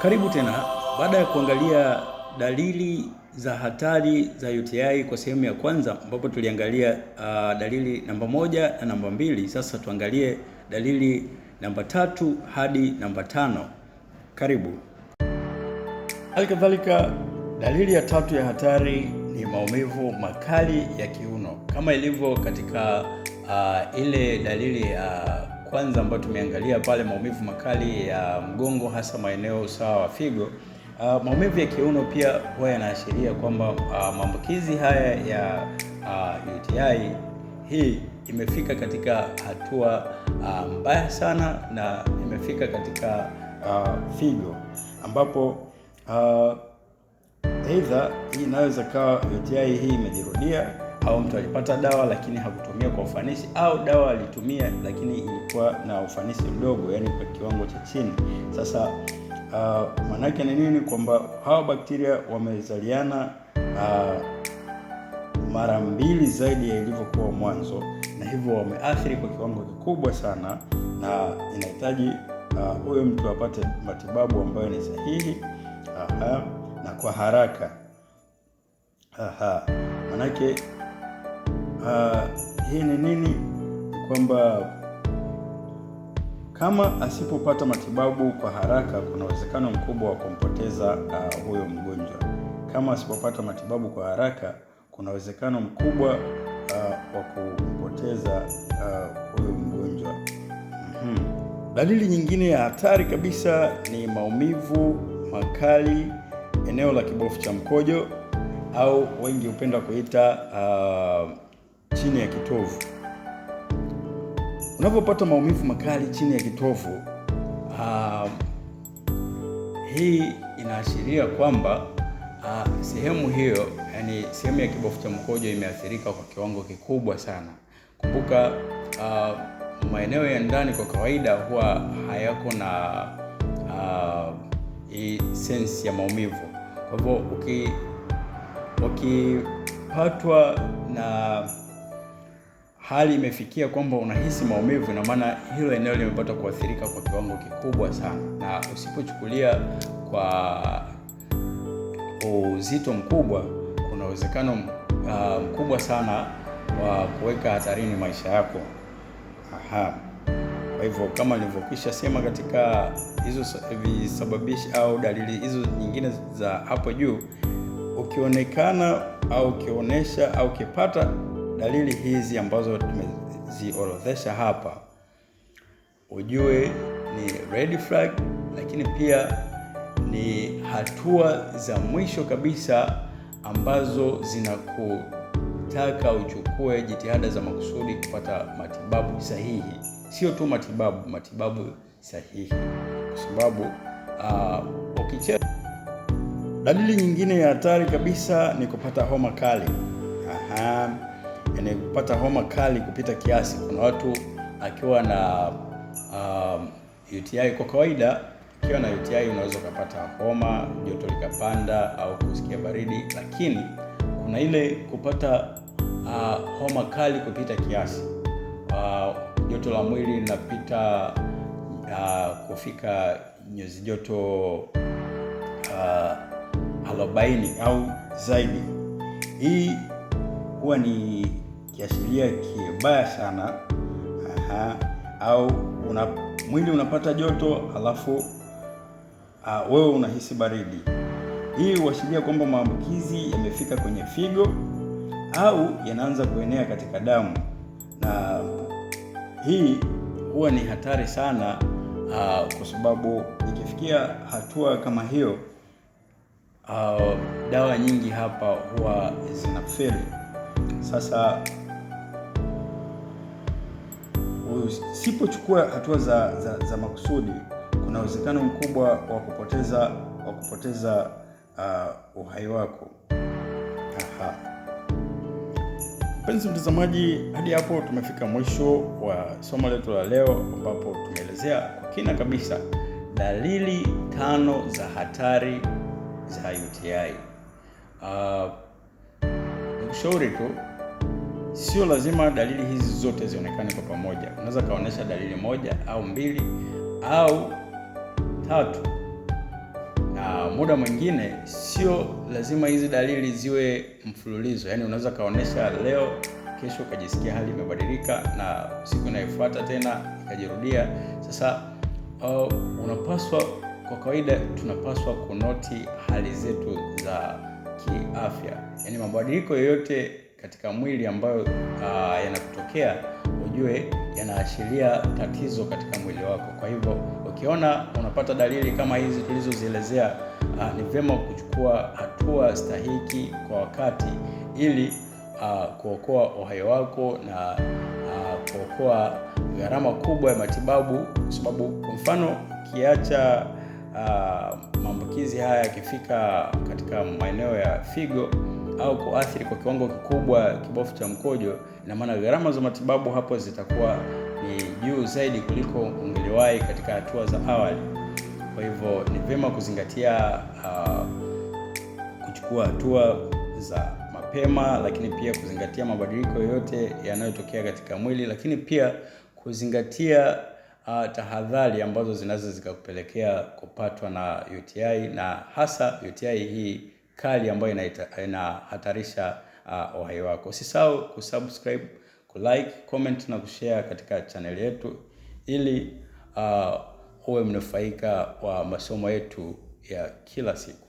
Karibu tena. Baada ya kuangalia dalili za hatari za UTI kwa sehemu ya kwanza, ambapo tuliangalia dalili namba 1 na namba 2, sasa tuangalie dalili namba 3 hadi namba 5. Karibu. Halikadhalika, dalili ya 3 ya hatari ni maumivu makali ya kiuno, kama ilivyo katika ile dalili ya kwanza ambayo tumeangalia pale, maumivu makali ya mgongo, hasa maeneo sawa wa figo. Maumivu ya kiuno pia huwa yanaashiria kwamba maambukizi haya ya UTI hii imefika katika hatua mbaya sana, na imefika katika figo, ambapo aidha hii inaweza kawa UTI hii imejirudia, au mtu alipata dawa lakini hakutumia kwa ufanisi, au dawa alitumia lakini ilikuwa na ufanisi mdogo, yani kwa kiwango cha chini. Sasa maana yake ni nini? Kwamba hawa bakteria wamezaliana mara 2 zaidi ya ilivyokuwa mwanzo, na hivyo wameathiri kwa kiwango kikubwa sana, na inahitaji huyo mtu apate matibabu ambayo ni sahihi na kwa haraka. Manake hii ni nini? Kwamba kama asipopata matibabu kwa haraka, kuna uwezekano mkubwa wa kumpoteza huyo mgonjwa. Kama asipopata matibabu kwa haraka, kuna uwezekano mkubwa wa kumpoteza huyo mgonjwa. Dalili nyingine ya hatari kabisa ni maumivu makali eneo la kibofu cha mkojo, au wengi hupenda kuita chini ya kitovu. Unapopata maumivu makali chini ya kitovu, hii inaashiria kwamba sehemu hiyo, yani sehemu ya kibofu cha mkojo, imeathirika kwa kiwango kikubwa sana. Kumbuka maeneo ya ndani kwa kawaida huwa hayako na sense ya maumivu. Kwa hivyo ukipatwa na hali imefikia kwamba unahisi maumivu, ina maana hilo eneo limepata kuathirika kwa kiwango kikubwa sana, na usipochukulia kwa uzito mkubwa, kuna uwezekano mkubwa sana wa kuweka hatarini maisha yako. Kwa hivyo kama nilivyokwisha sema katika hizo visababishi au dalili hizo nyingine za hapo juu, ukionekana au ukionesha au ukipata dalili hizi ambazo tumeziorodhesha hapa, ujue ni red flag, lakini pia ni hatua za mwisho kabisa ambazo zinakutaka uchukue jitihada za makusudi kupata matibabu sahihi. Sio tu matibabu sahihi, kwa sababu dalili nyingine ya hatari kabisa ni kupata homa kali. Yani kupata homa kali kupita kiasi. Kuna watu akiwa na UTI, kwa kawaida akiwa na UTI unaweza kupata homa, joto likapanda au kusikia baridi, lakini kuna ile kupata homa kali kupita kiasi. Joto la mwili linapita kufika nyuzi joto 40 au zaidi. Hii huwa ni kiashiria kibaya sana. Au mwili unapata joto alafu wewe unahisi baridi. Hii huashiria kwamba maambukizi yamefika kwenye figo au yanaanza kuenea katika damu, na hii huwa ni hatari sana kwa sababu ikifikia hatua kama hiyo, dawa nyingi hapa huwa zinafeli. Sasa usipochukua hatua za makusudi, kuna uwezekano mkubwa wa kupoteza uhai wako. Mpenzi mtazamaji, hadi hapo tumefika mwisho wa somo letu la leo, ambapo tumeelezea kwa kina kabisa dalili 5 za hatari za UTI. Nikushauri tu, sio lazima dalili hizi zote zionekane kwa pamoja. Unaweza kaonesha dalili 1 au 2 au 3 muda mwingine sio lazima hizi dalili ziwe mfululizo. Yaani unaweza kaonesha leo, kesho ukajisikia hali imebadilika, na siku inayofuata tena ikajirudia. Sasa unapaswa, kwa kawaida tunapaswa kunoti hali zetu za kiafya. Yaani mabadiliko yoyote katika mwili ambayo yanakutokea, ujue yanaashiria tatizo katika mwili wako. Kwa hivyo ukiona unapata dalili kama hizi tulizozielezea, ni vyema kuchukua hatua stahiki kwa wakati, ili kuokoa uhai wako na kuokoa gharama kubwa ya matibabu. Kwa sababu kwa mfano ukiacha maambukizi haya yakifika katika maeneo ya figo au kuathiri kwa kiwango kikubwa kibofu cha mkojo, ina maana gharama za matibabu hapo zitakuwa ni juu zaidi kuliko ungeliwahi katika hatua za awali. Kwa hivyo ni vyema kuzingatia kuchukua hatua za mapema, lakini pia kuzingatia mabadiliko yoyote yanayotokea katika mwili, lakini pia kuzingatia tahadhari ambazo zinaweza zikakupelekea kupatwa na UTI, na hasa UTI hii kali ambayo inahatarisha uhai wako. Usisahau kusubscribe, kulike, comment na kushare katika channel yetu, ili uwe mnufaika wa masomo yetu ya kila siku.